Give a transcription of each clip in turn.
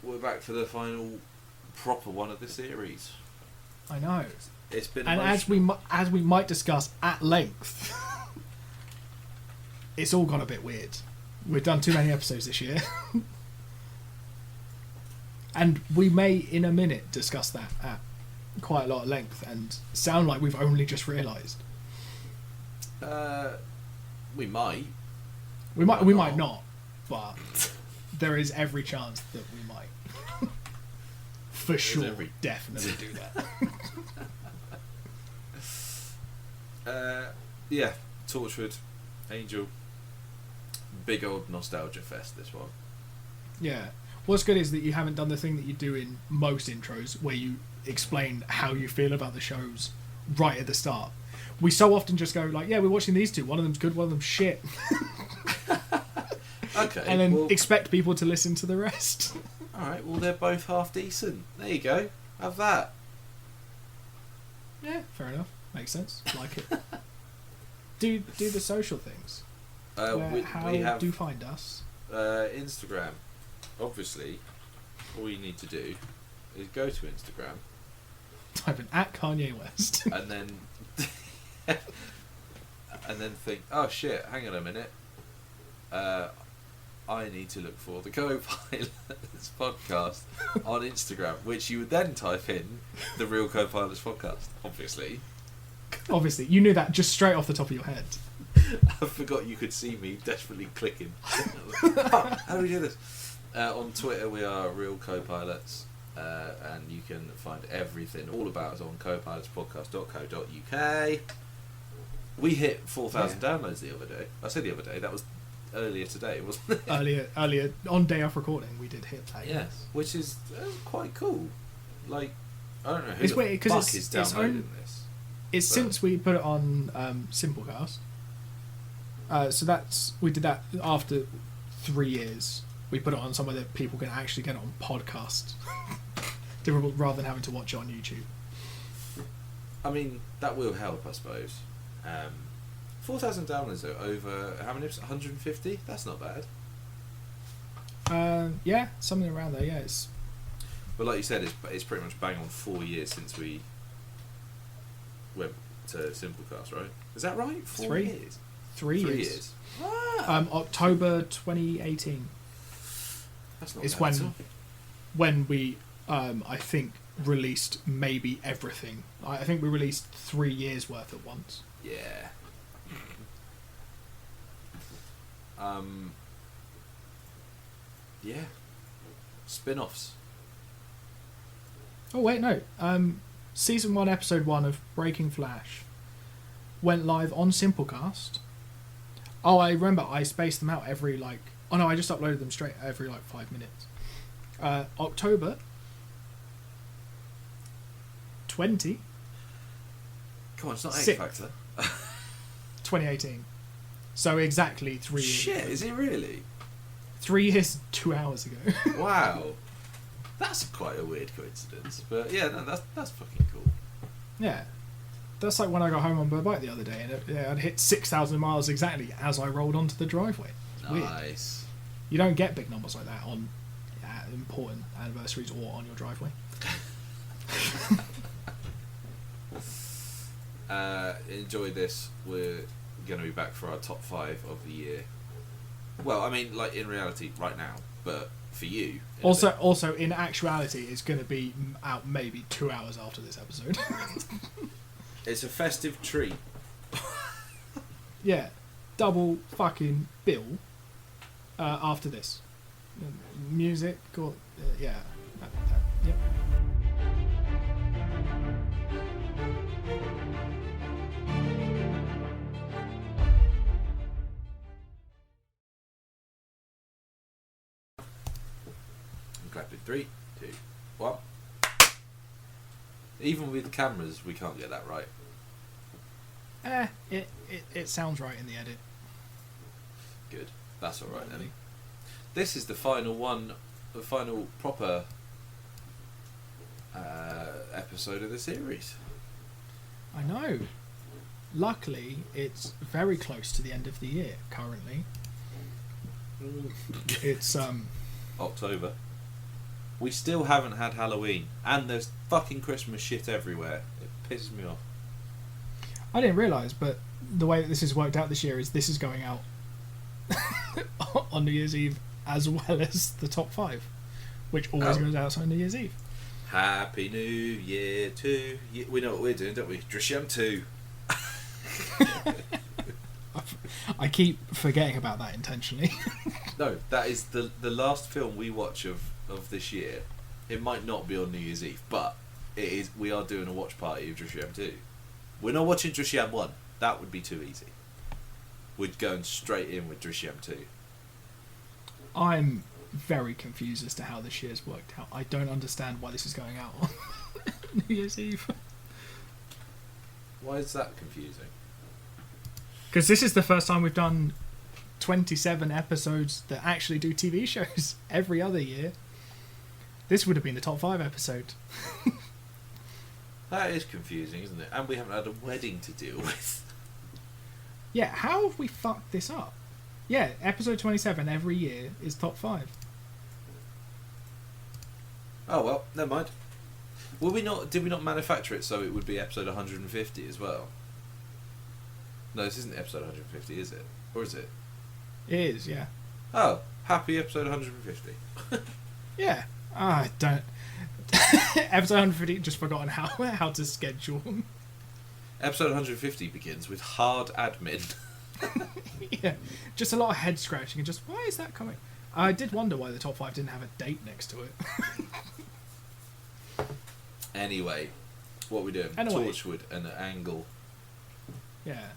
we're back for the final proper one of the series. I know. It's been and as we might discuss at length, it's all gone a bit weird. We've done too many episodes this year. And we may, in a minute, discuss that at quite a lot of length and sound like we've only just realised. We might. We might not, but there is every chance that we might. For sure, definitely do that. Yeah, Torchwood, Angel. Big old nostalgia fest, this one. Yeah. What's good is that you haven't done the thing that you do in most intros where you explain how you feel about the shows right at the start. We so often just go like, yeah, we're watching these two. One of them's good, one of them's shit. Okay. And then expect people to listen to the rest. Alright, well, they're both half decent. There you go. Have that. Yeah, fair enough. Makes sense. Like it. Do the social things. How do you find us? Instagram. Obviously, all you need to do is go to Instagram. Type in @Kanye West. And then think, oh shit, hang on a minute. I need to look for the Co-Pilots podcast on Instagram, which you would then type in the Real Co-Pilots podcast, obviously. Obviously, you knew that just straight off the top of your head. I forgot you could see me desperately clicking. How do we do this? On Twitter, we are Real Co-Pilots, and you can find everything all about us on copilotspodcast.co.uk. We hit 4,000 downloads the other day. I said the other day, that was earlier today, wasn't it? Earlier, on day of recording, we did hit that. Yes, which is quite cool. Like, I don't know who it's weird, the fuck is downloading this. It's since we put it on Simplecast. So we did that after 3 years. We put it on somewhere that people can actually get it on podcast, rather than having to watch it on YouTube. I mean, that will help, I suppose. 4,000 downloads though, over how many? 150? That's not bad. Yeah, something around there. Yeah, But like you said, it's pretty much bang on 4 years since we went to Simplecast, right? Is that right? 4 years. 3 years. Ah. October 2018. That's not is bad when we I think released maybe everything. I think we released 3 years worth at once. Yeah. Yeah. Spin-offs. Oh wait, no. Season 1, episode 1 of Breaking Flash went live on Simplecast. Oh, I remember. I spaced them out every like. Oh no, I just uploaded them straight every like 5 minutes. October 20. Come on, it's not X Factor. 2018. So exactly 3 years. Shit, is it really? 3 years, 2 hours ago. Wow. That's quite a weird coincidence. But yeah, no, that's fucking cool. Yeah. That's like when I got home on my bike the other day and I'd hit 6,000 miles exactly as I rolled onto the driveway. It's weird. Nice. You don't get big numbers like that on important anniversaries or on your driveway. Enjoy this. We're going to be back for our top 5 of the year. Well, I mean, like in reality, right now, but for you. Also, in actuality, it's going to be out maybe 2 hours after this episode. It's a festive treat. Yeah, double fucking bill after this. Music, or yeah, yep. Clap in 3, 2, 1. Even with the cameras, we can't get that right. It sounds right in the edit. Good. That's all right then. This is the final one, the final proper episode of the series. I know. Luckily, it's very close to the end of the year currently. It's October. We still haven't had Halloween, and there's fucking Christmas shit everywhere. It pisses me off. I didn't realise, but the way that this has worked out this year is this is going out on New Year's Eve as well as the top 5, which always goes out on New Year's Eve. Happy New Year to you. We know what we're doing, don't we? Drishyam 2. I keep forgetting about that intentionally. No, that is the last film we watch of this year. It might not be on New Year's Eve, but it is. We are doing a watch party of Drishyam 2. We're not watching Drishyam 1. That would be too easy. We're going straight in with Drishyam 2. I'm very confused as to how this year's worked out. I don't understand why this is going out on New Year's Eve. Why is that confusing? Because this is the first time we've done 27 episodes that actually do TV shows. Every other year, this would have been the top 5 episode. That is confusing, isn't it? And we haven't had a wedding to deal with. Yeah, how have we fucked this up? Yeah, episode 27 every year is top 5. Oh well, never mind. Did we not manufacture it so it would be episode 150 as well? No, this isn't episode 150, is it? Or is it? It is, yeah. Oh, happy episode 150. Yeah. I don't... episode 150, just forgotten how to schedule. Episode 150 begins with hard admin. Yeah, just a lot of head scratching and just, why is that coming? I did wonder why the top 5 didn't have a date next to it. Anyway, what are we doing? Torchwood and an angle. Yeah.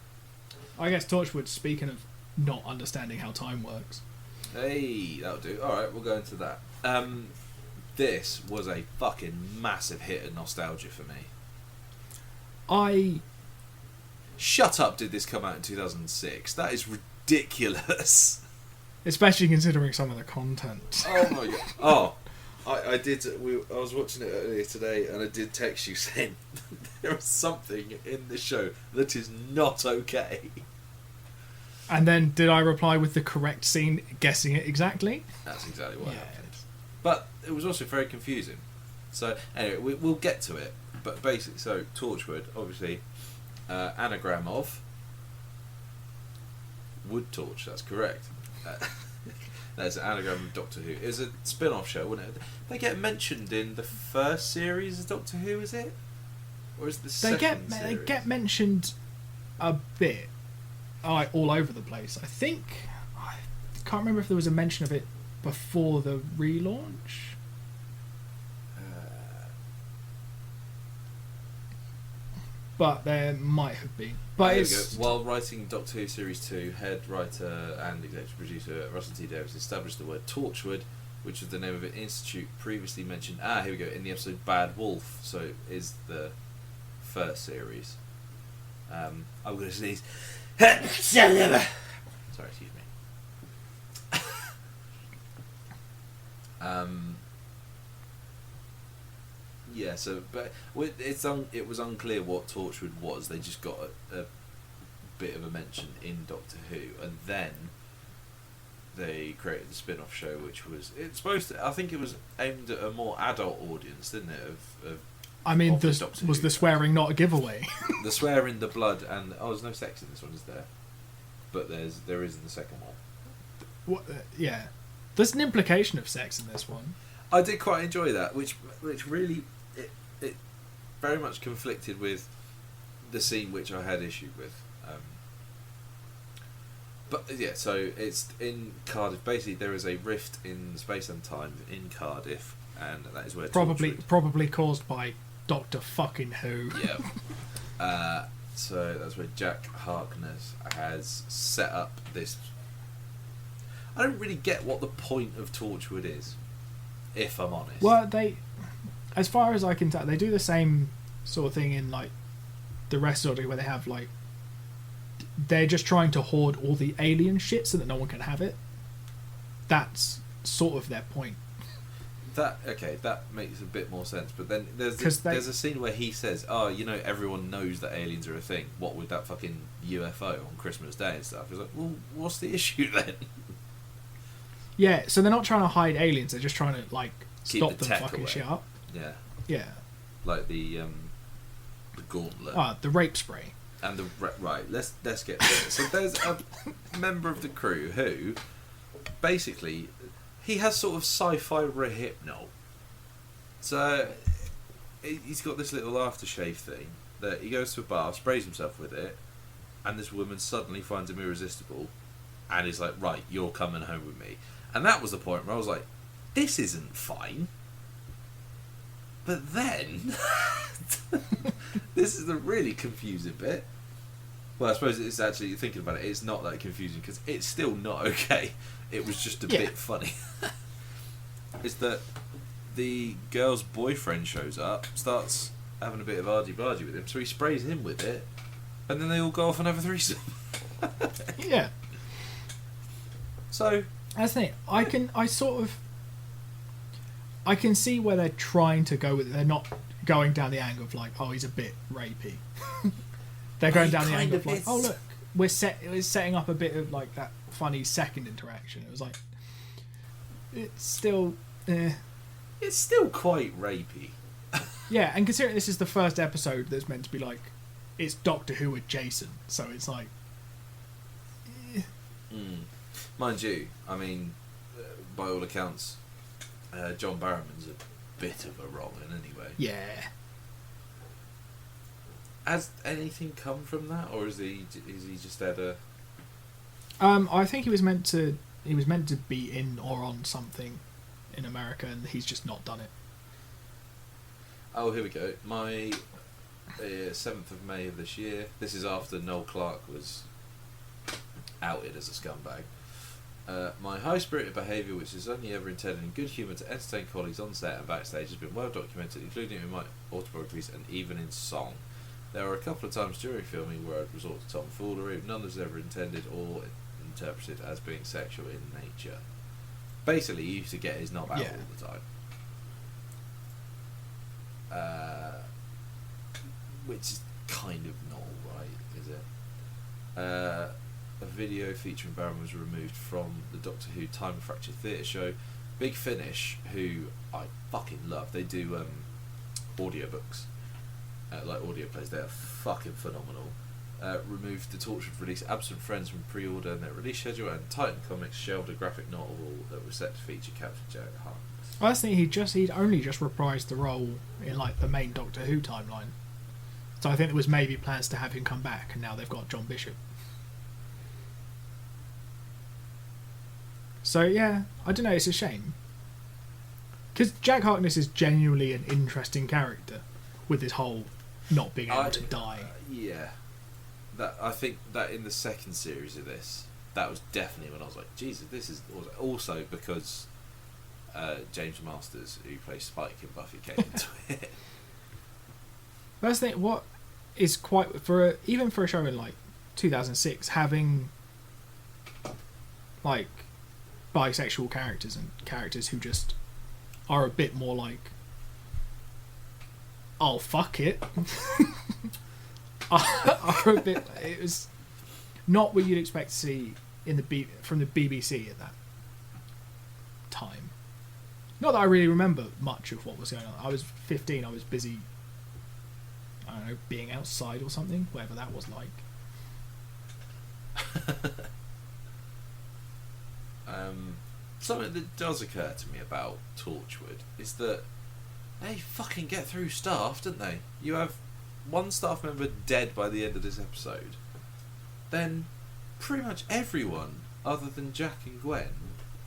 I guess Torchwood, speaking of not understanding how time works. Hey, that'll do. Alright, we'll go into that. This was a fucking massive hit of nostalgia for me. Shut up, did this come out in 2006? That is ridiculous. Especially considering some of the content. Oh my god. Oh, I did. I was watching it earlier today, and I did text you saying there is something in the show that is not okay. And then did I reply with the correct scene, guessing it exactly? That's exactly what happened. But it was also very confusing. So anyway, we'll get to it. But basically, so Torchwood, obviously, anagram of wood torch. That's correct. That's an anagram of Doctor Who. It was a spin-off show, wasn't it? They get mentioned in the first series of Doctor Who, is it? Or is it the second series? They get mentioned a bit, all over the place. I think I can't remember if there was a mention of it before the relaunch. But there might have been. But it's... While writing Doctor Who Series 2, head writer and executive producer Russell T Davies established the word Torchwood, which was the name of an institute previously mentioned. Here we go, in the episode Bad Wolf. So is the first series. I'm going to sneeze. Sorry, excuse me. Yeah, so but it was unclear what Torchwood was. They just got a bit of a mention in Doctor Who, and then they created the spin-off show, which was I think it was aimed at a more adult audience, didn't it? Was the swearing not a giveaway? The swearing, the blood, and there's no sex in this one, is there? But there is in the second one. What? Yeah, there's an implication of sex in this one. I did quite enjoy that, which really it very much conflicted with the scene which I had issue with. But yeah, so it's in Cardiff. Basically, there is a rift in space and time in Cardiff, and that is where probably caused by Doctor Fucking Who. Yeah. So that's where Jack Harkness has set up this. I don't really get what the point of Torchwood is, if I'm honest. Well, as far as I can tell, they do the same sort of thing in like the rest of it, where they have like they're just trying to hoard all the alien shit so that no one can have it. That's sort of their point. That makes a bit more sense. But then there's a scene where he says, everyone knows that aliens are a thing. What with that fucking UFO on Christmas Day and stuff? It's like, well, what's the issue then? Yeah, so they're not trying to hide aliens. They're just trying to like Keep stop the them tech fucking away. shit up. Yeah, Yeah. like the gauntlet. The rape spray. And right, let's get to it. So there's a member of the crew who, basically, he has sort of sci-fi rehypnol. So he's got this little aftershave thing that he goes to a bar, sprays himself with it, and this woman suddenly finds him irresistible, and is like, "Right, you're coming home with me." And that was the point where I was like, "This isn't fine." But then, this is the really confusing bit. Well, I suppose it's actually, thinking about it, it's not that confusing because it's still not okay. It was just a bit funny. Is that the girl's boyfriend shows up, starts having a bit of argy-bargy with him, so he sprays him with it, and then they all go off and have a threesome. Yeah. So That's the thing. I can see where they're trying to go with it. They're not going down the angle of like, oh, he's a bit rapey. They're going down the angle of like, oh look, we're setting up a bit of like that funny second interaction. It was like, it's still, it's still quite rapey. yeah. And considering this is the first episode that's meant to be like, it's Doctor Who with Jason, so it's like, Mind you, I mean, by all accounts, John Barrowman's a bit of a wrong-un anyway. yeah. Has anything come from that, or is he just had a? I think he was meant to be in or on something in America, and he's just not done it. Oh, here we go. My 7th of May of this year. This is after Noel Clarke was outed as a scumbag. My high-spirited behaviour, which is only ever intended in good humour to entertain colleagues on set and backstage, has been well documented, including in my autobiographies and even in song. There were a couple of times during filming where I'd resort to tomfoolery, but none was ever intended or interpreted as being sexual in nature. Basically, he used to get his knob out all the time. Which is kind of not right, is it? A video featuring Barron was removed from the Doctor Who Time Fracture Theatre show. Big Finish, who I fucking love, they do audiobooks. Like audio plays, they are fucking phenomenal. Removed the Torchwood release Absent Friends from pre-order and their release schedule, and Titan Comics shelved a graphic novel that was set to feature Captain Jack Harkness. I think he'd only just reprised the role in like the main Doctor Who timeline. So I think there was maybe plans to have him come back, and now they've got John Bishop. So yeah, I don't know, it's a shame. Because Jack Harkness is genuinely an interesting character with his whole not being able to die. Yeah. That I think that in the second series of this, that was definitely when I was like, Jesus, this is also because James Masters, who plays Spike in Buffy, came into it. That's the thing. What is quite even for a show in like 2006, having like bisexual characters and characters who just are a bit more like, oh fuck it, are a bit. It was not what you'd expect to see in from the BBC at that time. Not that I really remember much of what was going on. I was 15. I was busy, I don't know, being outside or something, whatever that was like. Something that does occur to me about Torchwood is that they fucking get through staff, don't they? You have one staff member dead by the end of this episode, then pretty much everyone other than Jack and Gwen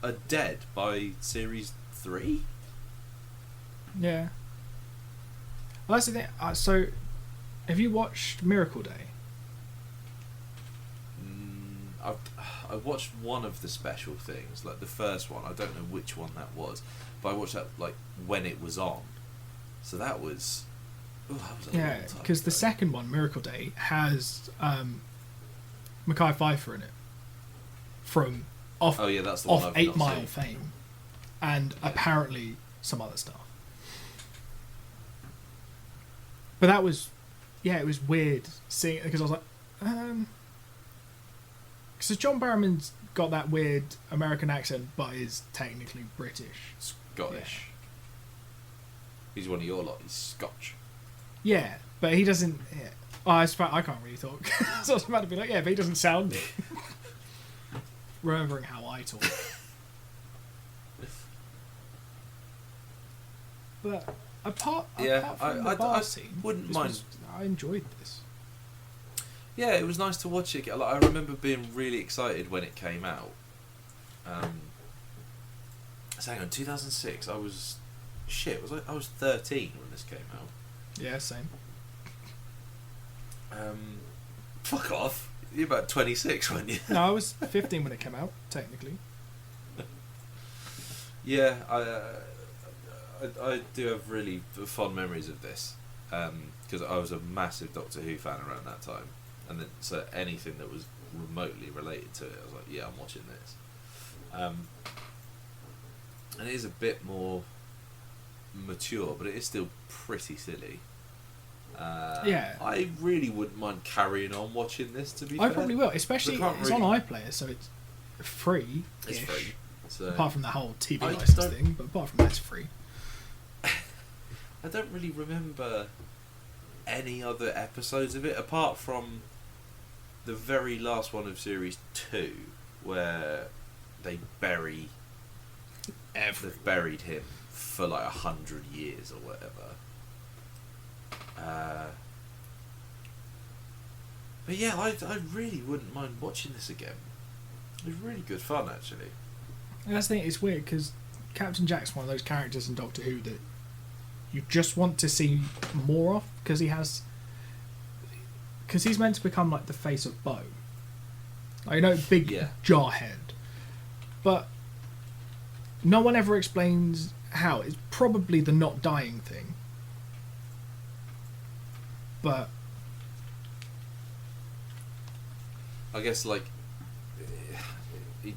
are dead by series 3. Yeah. Well, that's the thing. So, have you watched Miracle Day? I watched one of the special things, like the first one. I don't know which one that was, but I watched that like when it was on. So that was. That was a long time because the ago. second one, Miracle Day, has Mekhi Phifer in it from that's the one I've 8 not Mile seen. fame, and apparently some other stuff. But that was, it was weird seeing it because I was like, because John Barrowman's got that weird American accent, but is technically British. Scottish. He's one of your lot. He's Scotch. Yeah, but he doesn't. Yeah. Oh, I can't really talk. So I was about to be like, yeah, but he doesn't sound it. Remembering how I talk. But apart from the bar scene, wouldn't mind. I enjoyed this. Yeah, it was nice to watch it. Like, I remember being really excited when it came out. So hang on, 2006. I was 13 when this came out. Yeah, same. Fuck off. You're about 26, weren't you? No, I was 15 when it came out, technically. Yeah, I do have really fond memories of this, because I was a massive Doctor Who fan around that time, and then so anything that was remotely related to it, I was like, yeah, I'm watching this. And it is a bit more mature, but it is still pretty silly. Yeah. I really wouldn't mind carrying on watching this, to be I fair. probably will, especially it's on iPlayer, so it's free. It's free. So apart from the whole TV I license don't- thing, but apart from that, it's free. I don't really remember any other episodes of it, apart from the very last one of series 2, where they bury they've buried him for like 100 years or whatever. But yeah, I really wouldn't mind watching this again. It was really good fun, actually. And that's the thing, it's weird because Captain Jack's one of those characters in Doctor Who that you just want to see more of, because he's meant to become like the face of Bo. Like, big jarhead. But no one ever explains how. It's probably the not dying thing. But I guess like he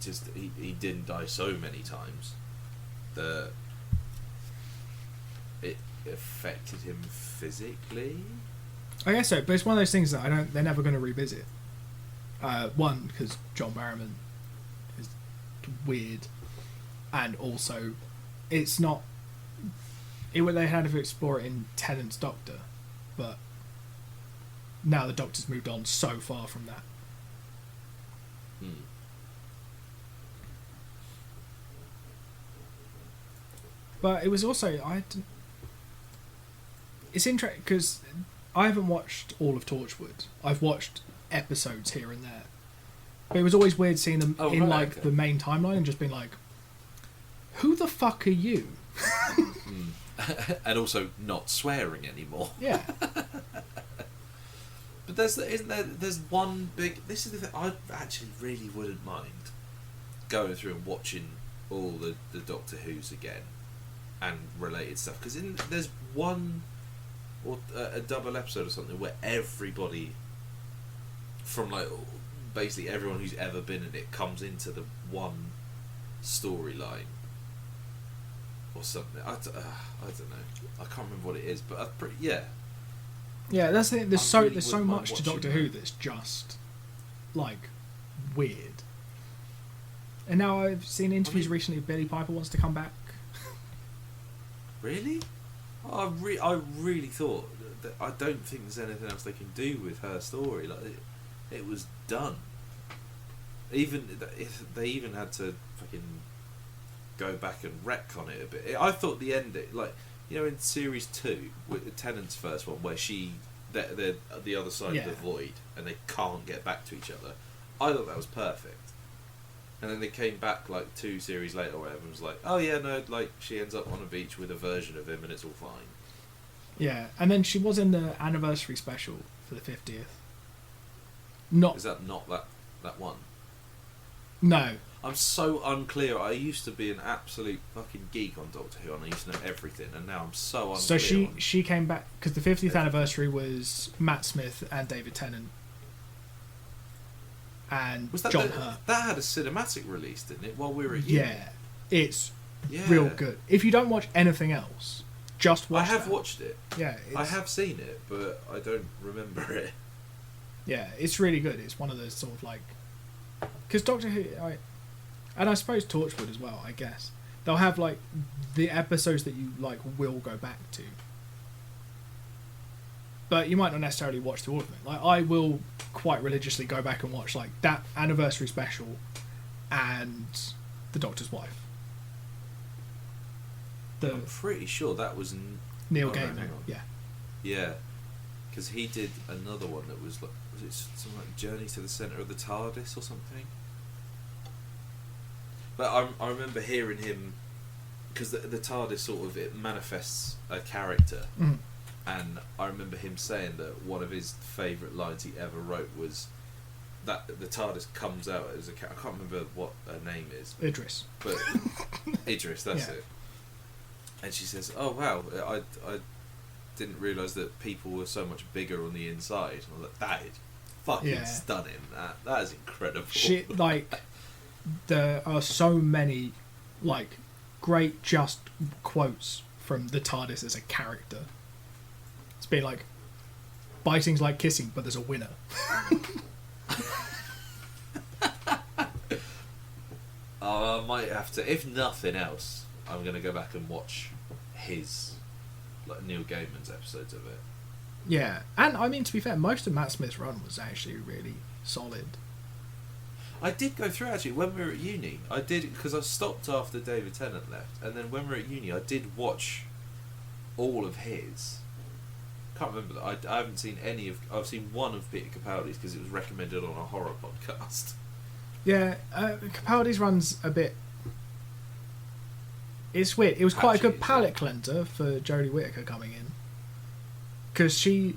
didn't die so many times that it affected him physically. I guess so, but it's one of those things that they're never going to revisit. One, because John Barrowman is weird, and also it's not. They had to explore it in Tennant's Doctor, but now the Doctor's moved on so far from that. But it was also it's interesting because I haven't watched all of Torchwood. I've watched episodes here and there, but it was always weird seeing them the main timeline and just being like, "Who the fuck are you?" And also not swearing anymore. Yeah. But there's one big. This is the thing. I actually really wouldn't mind going through and watching all the Doctor Who's again and related stuff, because there's one or a double episode or something where everybody from like basically everyone who's ever been in it comes into the one storyline or something. I don't know. I can't remember what it is, but yeah. Yeah, that's it. There's really so wouldn't much mind to Doctor watching Who that. that's just like weird. And now I've seen interviews recently. Billie Piper wants to come back. Really? I really thought that I don't think there's anything else they can do with her story. Like it was done. They even had to fucking go back and retcon it a bit. I thought the ending, like in series 2 with Tennant's first one, where they're the other side of the void and they can't get back to each other. I thought that was perfect. And then they came back like 2 series later or whatever and was like, oh yeah, no, like she ends up on a beach with a version of him and it's all fine. Yeah, and then she was in the anniversary special for the 50th. Is that not that one? No. I'm so unclear. I used to be an absolute fucking geek on Doctor Who and I used to know everything, and now I'm so unclear. So she came back because the 50th anniversary was Matt Smith and David Tennant. And was that John Hurt. That had a cinematic release, didn't it, while we were at uni? Yeah. It's real good. If you don't watch anything else, just watch I have that. watched it. Yeah. I have seen it, but I don't remember it. Yeah, it's really good. It's one of those sort of like... Because Doctor Who... and I suppose Torchwood as well, I guess. they'll have like the episodes that you like will go back to, but you might not necessarily watch through all of them. Like I will quite religiously go back and watch like that anniversary special and The Doctor's Wife. I'm pretty sure that was Neil hang Gaiman. on. Yeah. Yeah, because he did another one that was like, was it something like Journey to the Centre of the TARDIS or something? But I remember hearing him, because the TARDIS sort of, it manifests a character, and I remember him saying that one of his favourite lines he ever wrote was that the TARDIS comes out as a I can't remember what her name is. Idris. But Idris, that's it. And she says, "Oh wow, I didn't realise that people were so much bigger on the inside." And I was like, "That is fucking stunning. That is incredible." Shit, like there are so many like great just quotes from the TARDIS as a character. It's been like biting's like kissing, but there's a winner. I might have to, if nothing else, I'm going to go back and watch his, like Neil Gaiman's episodes of it. Yeah, and I mean, to be fair, most of Matt Smith's run was actually really solid. I did go through, actually, when we were at uni. I did, because I stopped after David Tennant left, and then when we were at uni, I did watch all of his. Can't remember that. I haven't seen any of. I've seen one of Peter Capaldi's because it was recommended on a horror podcast. Yeah, Capaldi's run's a bit. It's weird. It was quite a good palate cleanser for Jodie Whittaker coming in, because he's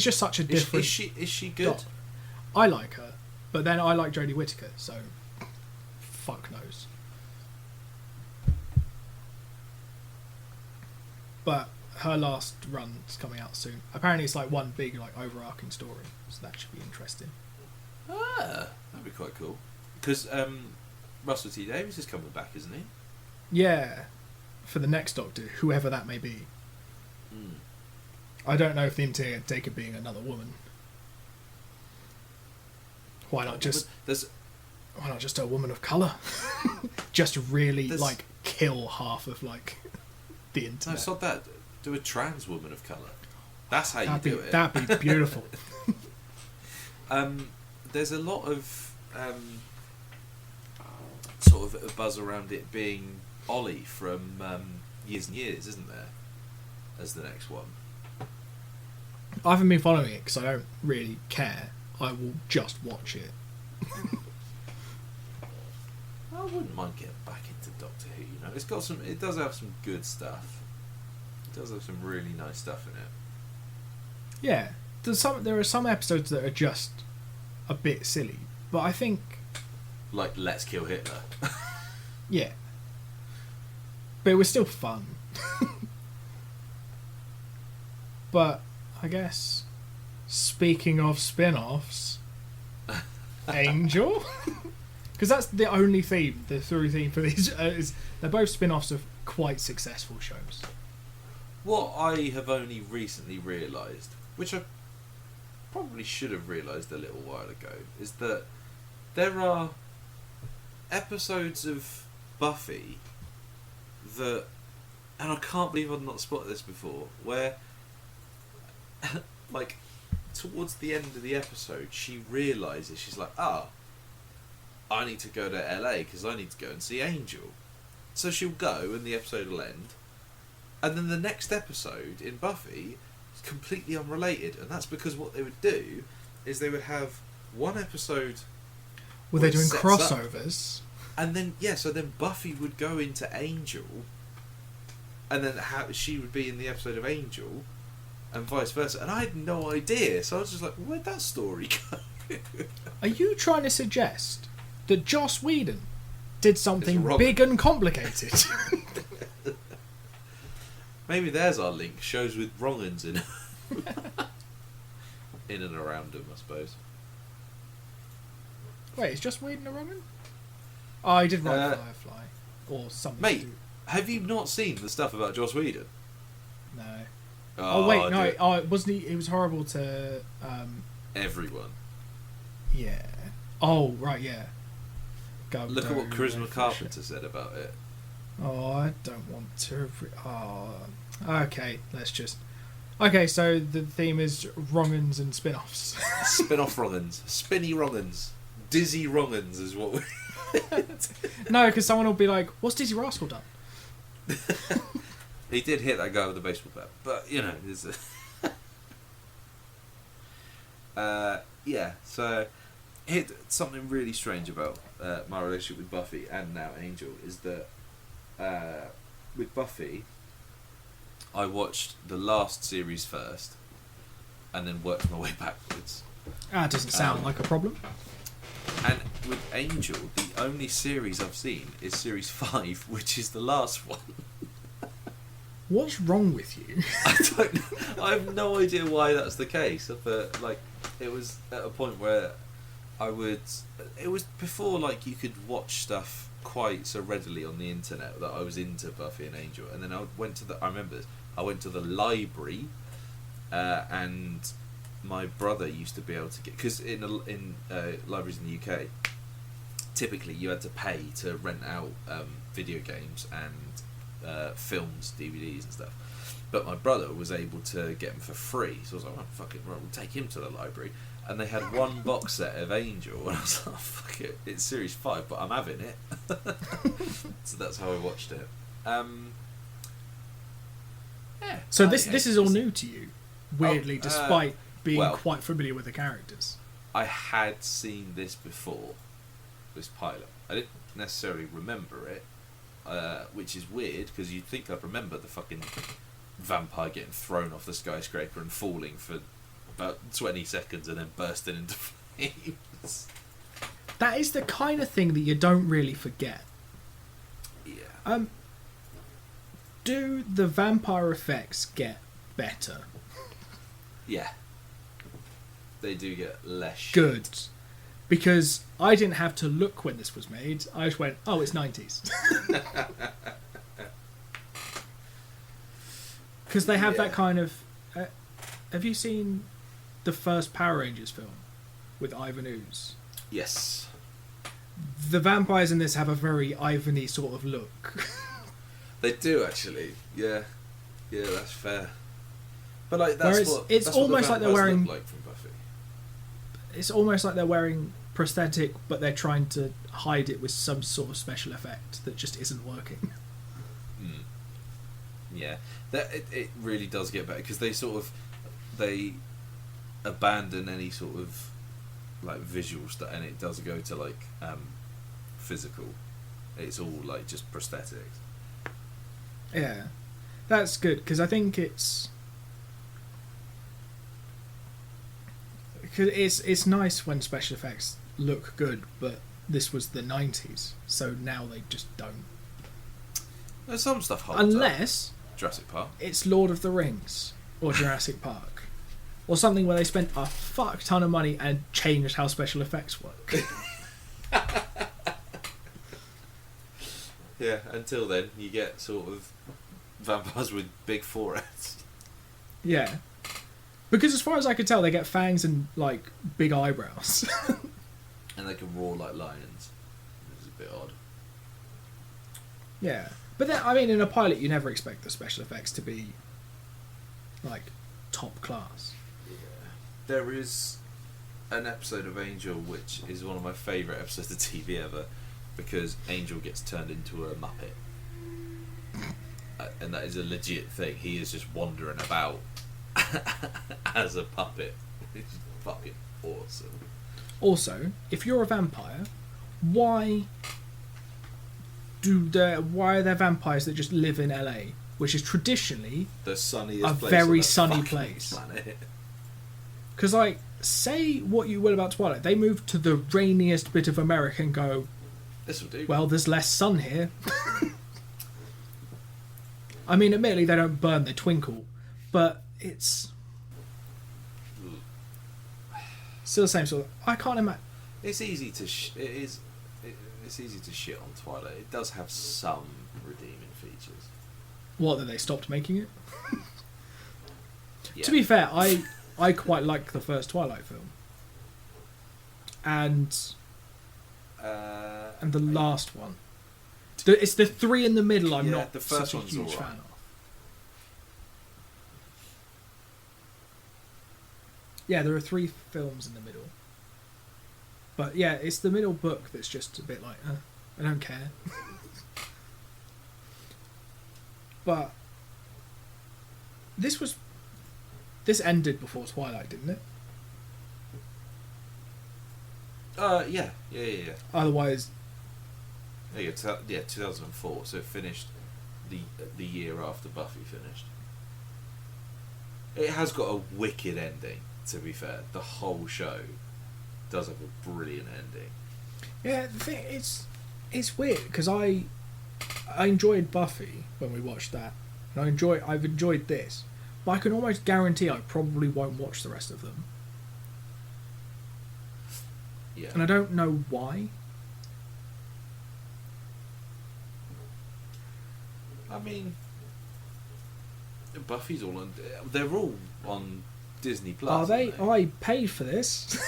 just such a different. Is she good? Dot. I like her, but then I like Jodie Whittaker, so fuck knows. But her last run's coming out soon. Apparently, it's like one big like overarching story, so that should be interesting. Ah, that'd be quite cool. Because Russell T Davies is coming back, isn't he? Yeah, for the next Doctor, whoever that may be. I don't know if the intent take it being another woman. Why not just a woman of colour? Just really like kill half of like the internet. No, it's not that. Do a trans woman of colour. That's how you do it. That'd be beautiful. There's a lot of sort of a buzz around it being Ollie from Years and Years, isn't there? As the next one. I haven't been following it because I don't really care. I will just watch it. I wouldn't mind getting back into Doctor Who. You know, it's got some. It does have some good stuff. It does have some really nice stuff in it. Yeah, there are some episodes that are just a bit silly, but I think like Let's Kill Hitler. Yeah, but it was still fun. But I guess speaking of spin-offs, Angel, because that's the only theme, the through theme for these is they're both spin-offs of quite successful shows. What I have only recently realised, which I probably should have realised a little while ago, is that there are episodes of Buffy that, and I can't believe I've not spotted this before, where like towards the end of the episode she realises, she's like, I need to go to LA because I need to go and see Angel. So she'll go and the episode will end, and then the next episode in Buffy is completely unrelated, and that's because what they would do is they would have one episode were they doing crossovers up, and then so then Buffy would go into Angel, and then she would be in the episode of Angel, and vice versa. And I had no idea, so I was just like, where'd that story go? Are you trying to suggest that Joss Whedon did something wrong. Big and complicated? Maybe there's our link. Shows with wrong uns in in and around them, I suppose. Wait, is Joss Whedon a Roman? Oh, he did write Firefly or something. Mate, have you not seen the stuff about Joss Whedon? No. Oh wait, no. Oh, wasn't he? It was horrible to everyone. Yeah. Oh, right. Yeah. Look at what Charisma Carpenter said about it. Oh, I don't want to. Oh, okay. Let's just. Okay, so the theme is wrong'uns and spin-offs. Spin-off wrong'uns, spinny wrong'uns, dizzy wrong'uns is what we. No, because someone will be like, "What's Dizzy Rascal done?" He did hit that guy with a baseball bat, but you know, there's yeah. So, something really strange about my relationship with Buffy and now Angel is that with Buffy, I watched the last series first, and then worked my way backwards. Ah, it doesn't sound like a problem. And with Angel, the only series I've seen is series 5, which is the last one. What's wrong with you? I don't know. I have no idea why that's the case, but like, it was at a point where it was before like you could watch stuff quite so readily on the internet that I was into Buffy and Angel, and then I remember this. I went to the library, and my brother used to be able to get, because in libraries in the UK, typically you had to pay to rent out video games and films, DVDs and stuff. But my brother was able to get them for free, so I was like, "Oh, fuck it, right, we'll take him to the library." And they had one box set of Angel, and I was like, oh, "Fuck it, it's series 5, but I'm having it." So that's how I watched it. Yeah. So this is all new to you, weirdly, Oh, despite being well, quite familiar with the characters. I had seen this before, this pilot. I didn't necessarily remember it, which is weird because you'd think I'd remember the fucking vampire getting thrown off the skyscraper and falling for about 20 seconds and then bursting into flames. That is the kind of thing that you don't really forget. Yeah. Do the vampire effects get better? Yeah. They do get less shit. Good. Because I didn't have to look when this was made. I just went, oh, it's 90s. Because they have that kind of... have you seen the first Power Rangers film with Ivan Ooze? Yes. The vampires in this have a very Ivan-y sort of look. They do, actually. Yeah. Yeah, that's fair. But like, that's Whereas what it's that's what almost the like they're vampires wearing... look like from Buffy. It's almost like they're wearing prosthetic, but they're trying to hide it with some sort of special effect that just isn't working. Mm. Yeah, it really does get better because they abandon any sort of like visual stuff, and it does go to like physical. It's all like just prosthetics. Yeah, that's good because I think it's nice when special effects look good, but this was the 90s, so now they just don't. There's some stuff holds Unless up. Jurassic Park. It's Lord of the Rings or Jurassic Park or something where they spent a fuck ton of money and changed how special effects work. Yeah, until then you get sort of vampires with big foreheads. Yeah. Because as far as I could tell, they get fangs and, like, big eyebrows. And they can roar like lions. It's a bit odd. Yeah. But then, I mean, in a pilot, you never expect the special effects to be, like, top class. Yeah. There is an episode of Angel which is one of my favourite episodes of TV ever, because Angel gets turned into a Muppet. And that is a legit thing. He is just wandering about as a puppet. It's fucking awesome. Also, if you're a vampire, why are there vampires that just live in LA, which is traditionally the sunniest a place very on sunny fucking place? Planet. Because, like, say what you will about Twilight, they move to the rainiest bit of America and go, This will do. well, there's less sun here. I mean, admittedly, they don't burn, they twinkle, but it's still the same sort of... I can't imagine... It's easy to it's easy to shit on Twilight. It does have some redeeming features. What, that they stopped making it? Yeah. To be fair, I quite like the first Twilight film. And the last one. It's the three in the middle I'm Yeah, not the first such a one's huge alright. fan of. Yeah, there are 3 films in the middle. But yeah, it's the middle book that's just a bit like, I don't care. But this ended before Twilight, didn't it? Yeah. Otherwise, There you go, 2004. So it finished the year after Buffy finished. It has got a wicked ending, to be fair. The whole show does have a brilliant ending. yeah, the thing it's weird because I enjoyed Buffy when we watched that, and I've enjoyed this, but I can almost guarantee I probably won't watch the rest of them, Yeah. and I don't know why. I mean, Buffy's all on. They're all on Disney Plus. Are they? aren't Oh, I paid for this.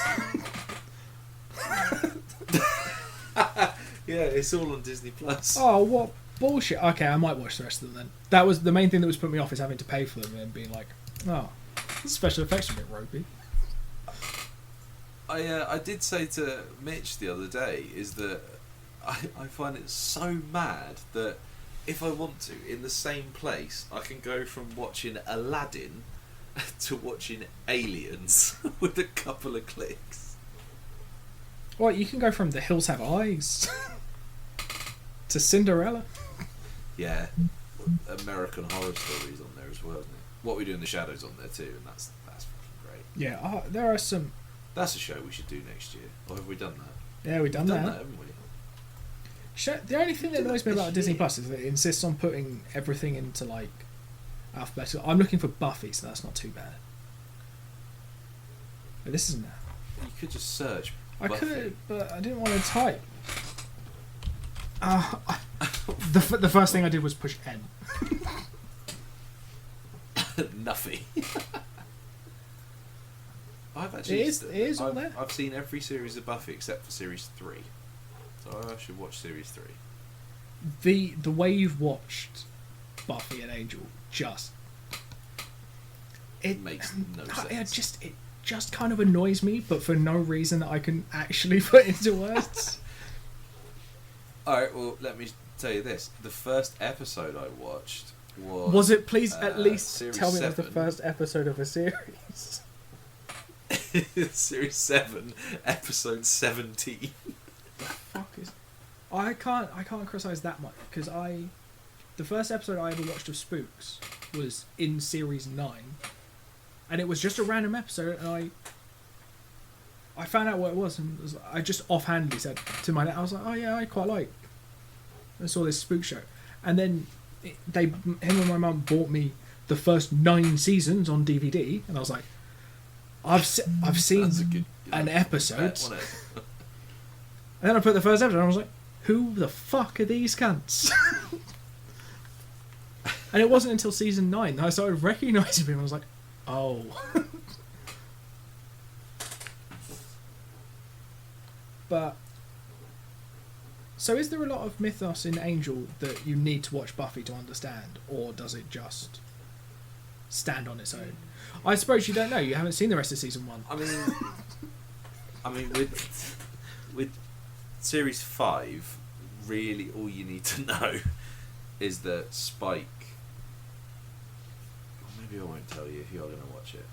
Yeah, it's all on Disney Plus. Oh, what bullshit. Okay, I might watch the rest of them then. That was the main thing that was putting me off, is having to pay for them and being like, oh, special effects are a bit ropey. I did say to Mitch the other day is that I find it so mad that if I want to, in the same place, I can go from watching Aladdin to watching Aliens with a couple of clicks. Well, you can go from The Hills Have Eyes to Cinderella. Yeah, American Horror Stories on there as well, isn't it? What We Do in the Shadows on there too, and that's fucking great. Yeah, there are some. That's a show we should do next year. Or have we done that? Yeah, we've done that. haven't we? The only thing that Did annoys that me this about Disney year. Plus is that it insists on putting everything into like alphabetical. I'm looking for Buffy, so that's not too bad. But this isn't that. You could just search. I Buffy. could, but I didn't want to type. The first thing I did was push N. Nothing. I've actually. It is on there. I've seen every series of Buffy except for series 3, so I should watch series 3. The way you've watched Buffy and Angel It makes no sense. It just kind of annoys me, but for no reason that I can actually put into words. All right. Well, let me tell you this: the first episode I watched Was it? Please at least series tell me it was the 7. first episode of a series. Series 7, episode 17. Fuck is? I can't criticize that much because the first episode I ever watched of Spooks was in series 9, and it was just a random episode, and I found out what it was, and I just offhandedly said to my dad, I was like, oh yeah, I quite like. I saw this Spook show, and then him and my mum bought me the first 9 seasons on DVD, and I was like, I've seen That's a good, an episode. wasn't it? And then I put the first episode and I was like, who the fuck are these cunts? And it wasn't until season 9 that I started recognising him. I was like, oh. But, so is there a lot of mythos in Angel that you need to watch Buffy to understand? Or does it just stand on its own? I suppose you don't know. You haven't seen the rest of season 1. I mean, with series 5, really all you need to know is that Spike. Well, maybe I won't tell you if you're going to watch it.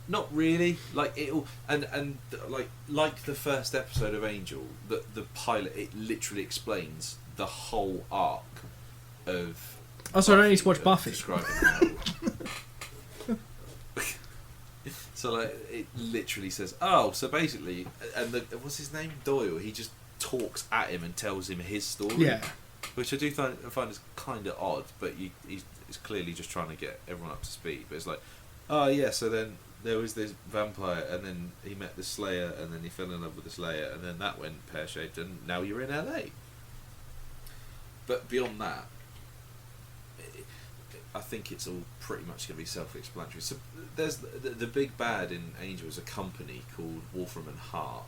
Not really. Like it'll and like the first episode of Angel, the pilot, it literally explains the whole arc of. Oh, so I don't need to watch Buffy. Describing how. So like it literally says, oh, so basically, and what's his name, Doyle? He just talks at him and tells him his story. Yeah. Which I do find is kind of odd, but he's clearly just trying to get everyone up to speed. But it's like, oh yeah, so then there was this vampire, and then he met the Slayer, and then he fell in love with the Slayer, and then that went pear-shaped, and now you're in LA. But beyond that, I think it's all pretty much going to be self-explanatory. So there's the big bad in Angel is a company called Wolfram and Hart,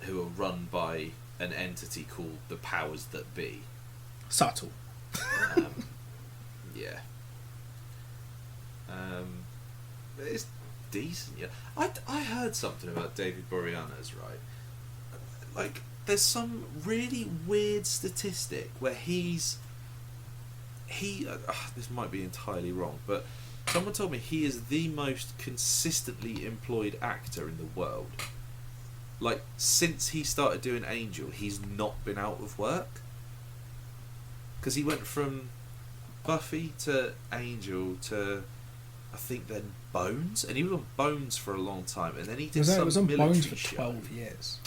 who are run by an entity called the powers that be. Subtle. Yeah. It's decent. Yeah. I heard something about David Boreanaz, right? Like, there's some really weird statistic where this might be entirely wrong, but someone told me he is the most consistently employed actor in the world. Like, since he started doing Angel, he's not been out of work. Because he went from Buffy to Angel to, I think, then Bones, and he was on Bones for a long time, and then he did It was on military Bones for show. 12 years.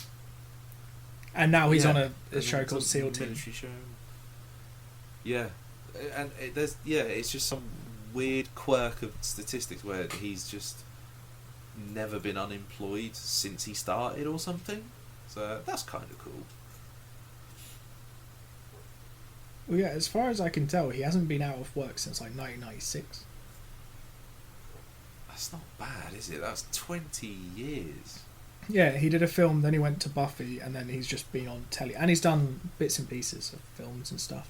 And now he's on a show called SEAL Team. Military show. Yeah, and it's just some weird quirk of statistics where he's just never been unemployed since he started or something. So that's kind of cool. Well, yeah, as far as I can tell, he hasn't been out of work since like 1996. That's not bad, is it? That's 20 years. Yeah, he did a film, then he went to Buffy, and then he's just been on telly. And he's done bits and pieces of films and stuff.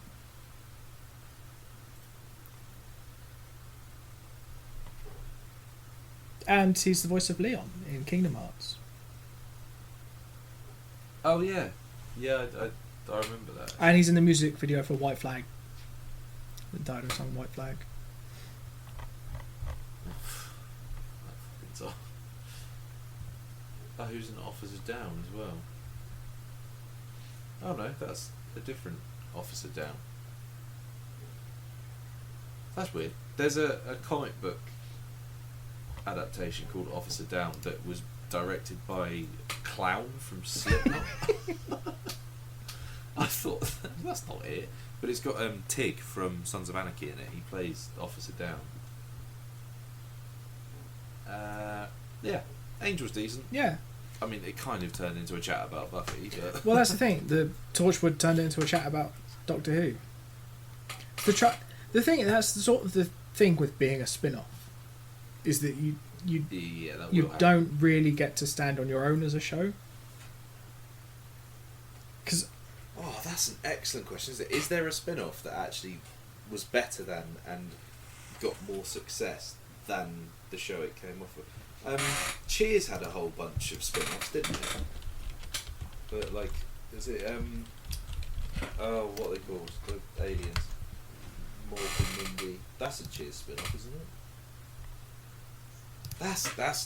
And he's the voice of Leon in Kingdom Hearts. Oh yeah, yeah, I remember that. And he's in the music video for White Flag. The Dido song White Flag. Oh, who's in Officer Down as well? Oh no, that's a different Officer Down. That's weird. There's a comic book adaptation called Officer Down that was directed by Clown from Slipknot. I thought that's not it, but it's got Tig from Sons of Anarchy in it. He plays Officer Down. Yeah, Angel's decent. Yeah. I mean, it kind of turned into a chat about Buffy, but... Well, that's the thing. The Torchwood turned into a chat about Doctor Who. The thing, that's the sort of the thing with being a spin-off, is that you don't really get to stand on your own as a show. Because... Oh, that's an excellent question. Is there a spin-off that actually was better than and got more success than the show it came off of? Cheers had a whole bunch of spin-offs, didn't it? But like, is it what are they called? The aliens. Morph and Mindy. That's a Cheers spin-off, isn't it?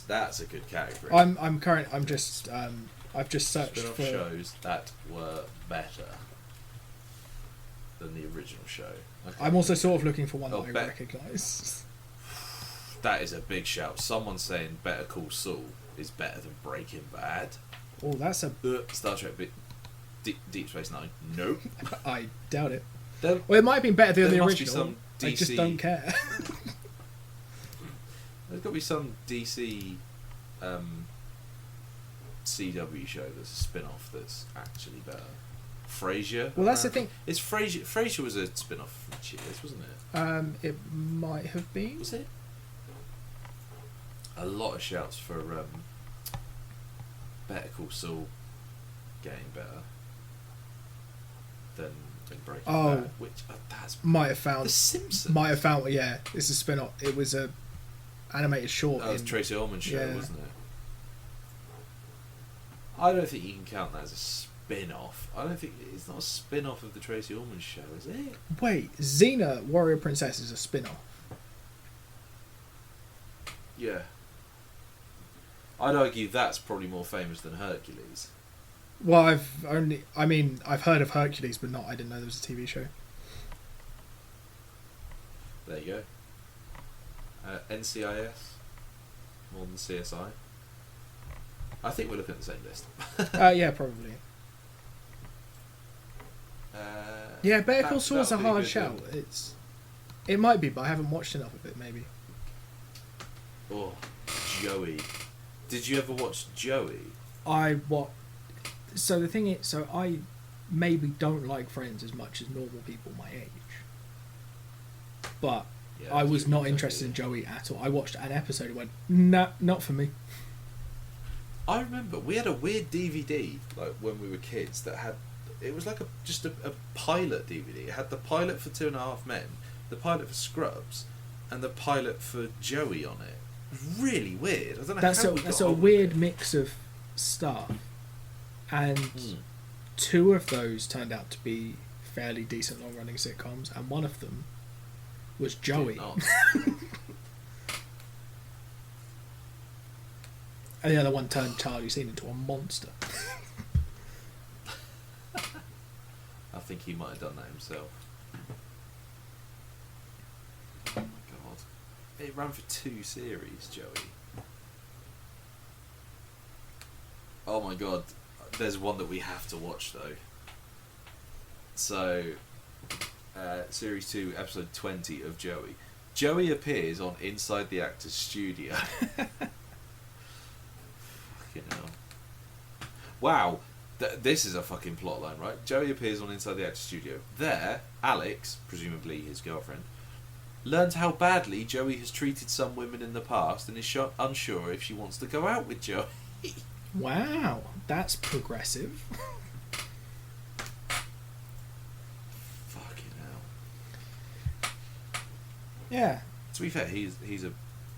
That's a good category. I've just searched spin-off for shows that were better than the original show. Okay. I'm also sort of looking for one that I Bet- recognise. That is a big shout. Someone saying Better Call Saul is better than Breaking Bad. Oh, that's a... Star Trek Deep Space Nine. Nope. I doubt it. Well, it might have been better than the must be original. some I DC just don't care. There's got to be some DC CW show that's a spin-off that's actually better. Frasier. Well, that's the thing. It's Frasier was a spin-off from Cheers, wasn't it? It might have been. Was it? A lot of shouts for Better Call Saul getting better than Breaking Bad, which that's might have found The Simpsons. Might have found, yeah. It's a spin-off. It was a animated short. That was Tracy Ullman's show, yeah. wasn't it? I don't think you can count that as a spin-off. I don't think it's not a spin-off of the Tracy Ullman show, is it? Wait, Xena, Warrior Princess is a spin-off. Yeah. I'd argue that's probably more famous than Hercules. Well, I've heard of Hercules, but I didn't know there was a TV show. There you go. NCIS, more than CSI. I think we're looking at the same list. Yeah, probably. Yeah, Better Call Saul's a hard shout. It might be, but I haven't watched enough of it. Maybe. Oh, Joey. Did you ever watch Joey? So the thing is, I maybe don't like Friends as much as normal people my age. But yeah, I was not interested in Joey at all. I watched an episode and went, nah, not for me. I remember we had a weird DVD like when we were kids that had it was like just a pilot DVD. It had the pilot for Two and a Half Men, the pilot for Scrubs, and the pilot for Joey on it. It was really weird. I don't know That's a weird mix of stuff, and two of those turned out to be fairly decent long running sitcoms, and one of them was Joey. And the other one turned Charlie Sheen into a monster. I think he might have done that himself. Oh my god. It ran for 2 series, Joey. Oh my god. There's one that we have to watch though. So, Series 2, Episode 20 of Joey. Joey appears on Inside the Actors Studio. Fucking hell. Wow. This is a fucking plotline, right? Joey appears on Inside the Actors Studio. There, Alex, presumably his girlfriend, learns how badly Joey has treated some women in the past and is unsure if she wants to go out with Joey. Wow, that's progressive. Fucking hell. Yeah. To be fair, he's a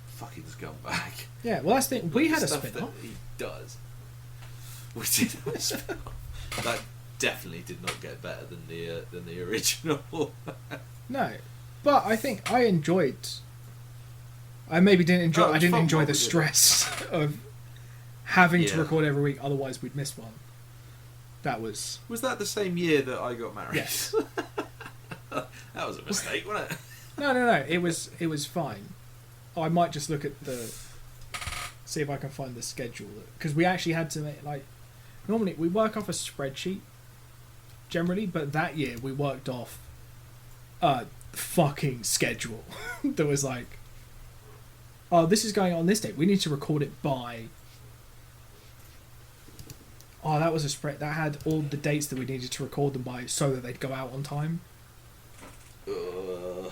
fucking scumbag. Yeah, well that's the thing. We had a Stuff spin-off. that he does. We did have a spin-off. That definitely did not get better than the original. No, but I think I enjoyed. I maybe didn't enjoy. I didn't enjoy the stress of having to record every week. Otherwise, we'd miss one. That was. Was that the same year that I got married? Yes. That was a mistake, wasn't it? No. It was fine. I might just look at see if I can find the schedule, because we actually had to make normally we work off a spreadsheet generally, but that year we worked off a fucking schedule that was like, oh, this is going on this date, we need to record it by, oh, that was a spread that had all the dates that we needed to record them by so that they'd go out on time. And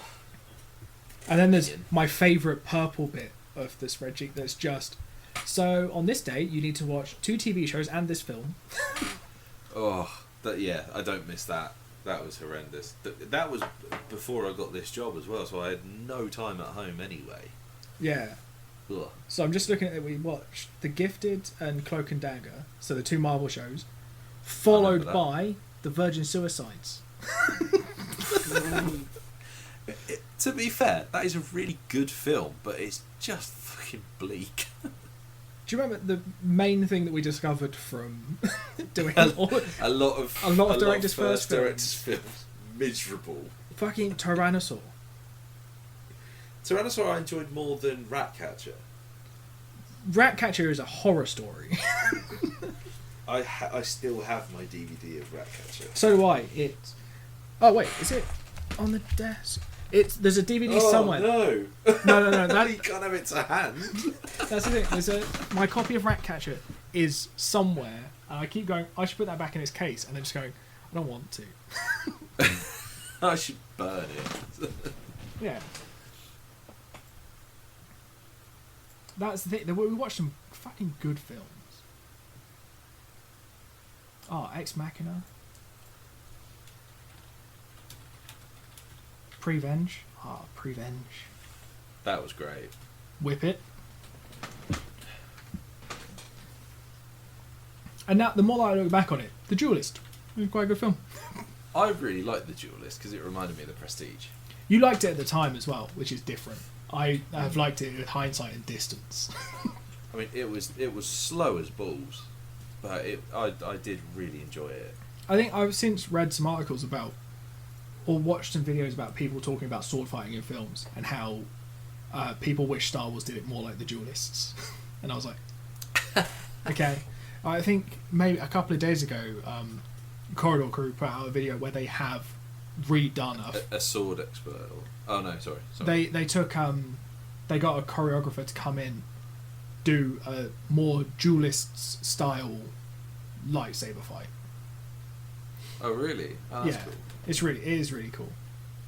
then there's my favourite purple bit of the spreadsheet that's just, so on this day you need to watch 2 TV shows and this film. I don't miss that. That was horrendous. That was before I got this job as well, so I had no time at home anyway. Yeah. Ugh. So I'm just looking at it. We watched The Gifted and Cloak and Dagger, so the 2 Marvel shows, followed by The Virgin Suicides. To be fair, that is a really good film, but it's just fucking bleak. Do you remember the main thing that we discovered from doing a lot of directors' first films? Miserable. Fucking Tyrannosaur. Tyrannosaur I enjoyed more than Ratcatcher. Ratcatcher is a horror story. I still have my DVD of Ratcatcher. So do I. Oh wait, is it on the desk? There's a DVD somewhere. No. No. You can't have it to hand. That's the thing. My copy of Ratcatcher is somewhere, and I keep going, I should put that back in its case, and then just going, I don't want to. I should burn it. Yeah. That's the thing. We watched some fucking good films. Oh, Ex Machina. Prevenge. Prevenge. That was great. Whip It. And now, the more that I look back on it, The Duelist. Quite a good film. I really liked The Duelist because it reminded me of The Prestige. You liked it at the time as well, which is different. I have liked it with hindsight and distance. I mean, it was slow as balls, but I did really enjoy it. I think I've since read some articles about, or watched some videos about people talking about sword fighting in films and how people wish Star Wars did it more like The Duelists. And I was like, okay. I think maybe a couple of days ago, Corridor Crew put out a video where they have redone a sword expert. Oh no, sorry. They took they got a choreographer to come in, do a more duelists style lightsaber fight. Oh really? Oh, that's cool. It is really cool.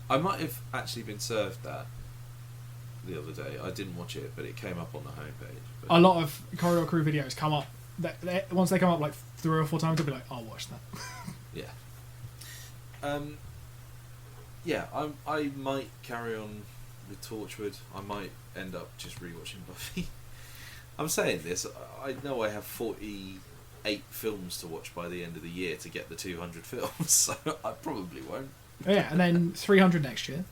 I might have actually been served that the other day. I didn't watch it, but it came up on the homepage. A lot of Corridor Crew videos come up once they come up like 3 or 4 times, I'll be like, I'll watch that. Yeah. Yeah, I might carry on with Torchwood. I might end up just rewatching Buffy. I'm saying this, I know I have 48 films to watch by the end of the year to get the 200 films, so I probably won't. Yeah, and then 300 next year.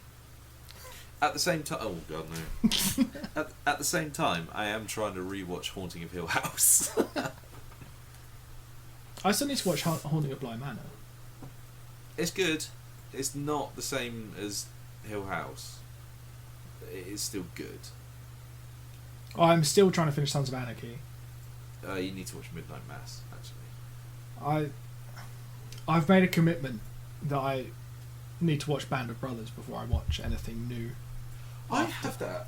At the same time, oh god no. at the same time, I am trying to rewatch Haunting of Hill House. I still need to watch Haunting of Bly Manor. It's good. It's not the same as Hill House. It is still good. I'm still trying to finish Sons of Anarchy. You need to watch Midnight Mass, actually. I've made a commitment that I need to watch Band of Brothers before I watch anything new. I have that.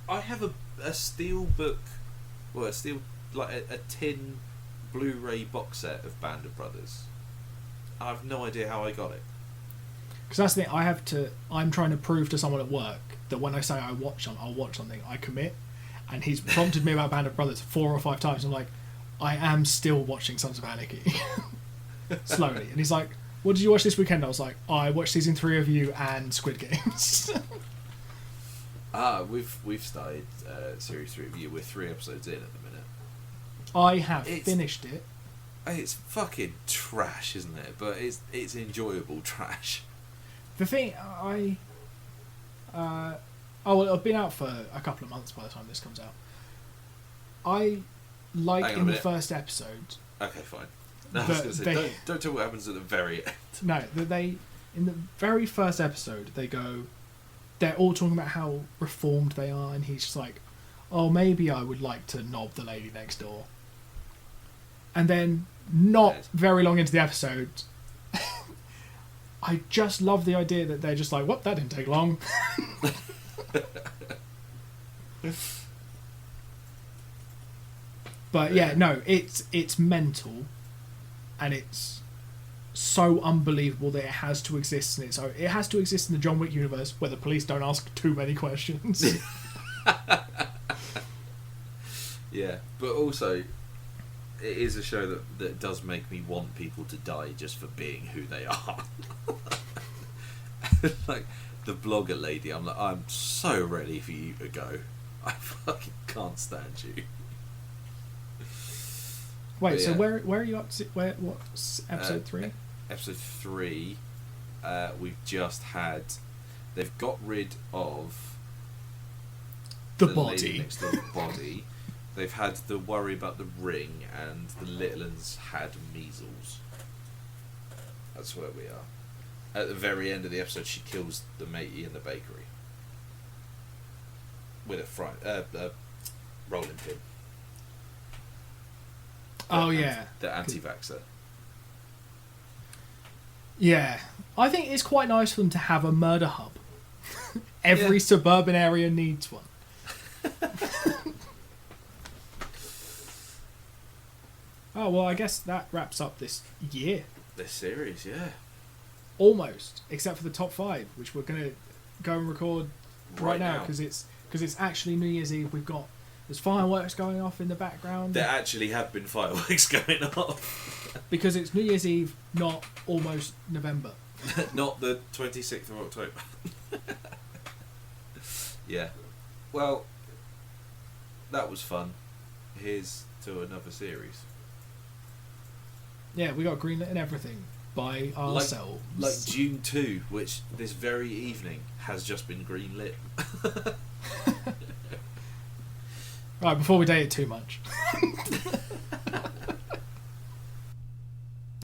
I have a steel book, well, a tin Blu-ray box set of Band of Brothers. I have no idea how I got it. Because that's the thing, I'm trying to prove to someone at work that when I say I'll watch something, I commit. And he's prompted me about Band of Brothers 4 or 5 times. I'm like, I am still watching Sons of Anarchy. Slowly. And he's like, what did you watch this weekend? I was like, I watched season 3 of You and Squid Games. We've started series 3 of You. We're 3 episodes in at the minute. I have finished it. It's fucking trash, isn't it? But it's enjoyable trash. The thing, I've been out for a couple of months by the time this comes out. I like in the first episode. Okay, fine. No, I was going to say, don't tell what happens at the very end. No, in the very first episode, they're all talking about how reformed they are, and he's just like, oh, maybe I would like to knob the lady next door. And then, not very long into the episode, I just love the idea that they're just like, whoop, that didn't take long. But yeah, no, it's mental, and it's so unbelievable that it has to exist in it has to exist in the John Wick universe where the police don't ask too many questions. Yeah, but also it is a show that does make me want people to die just for being who they are. Like the blogger lady, I'm so ready for you to go. I fucking can't stand you. Wait, so where are you up to? What's episode 3? Episode 3, we've just had. They've got rid of the lady body. next to the body. They've had the worry about the ring, and the little uns had measles. That's where we are. At the very end of the episode, she kills the matey in the bakery with a rolling pin. The anti-vaxxer. Yeah, I think it's quite nice for them to have a murder hub. Every suburban area needs one. Oh, well, I guess that wraps up this year. This series, yeah. Almost, except for the top 5, which we're going to go and record right now because it's actually New Year's Eve. There's fireworks going off in the background. There actually have been fireworks going off. Because it's New Year's Eve, not almost November. Not the 26th of October. Yeah. Well, that was fun. Here's to another series. Yeah, we got greenlit and everything by ourselves. Like Dune 2, which this very evening has just been greenlit. Right, before we date it too much.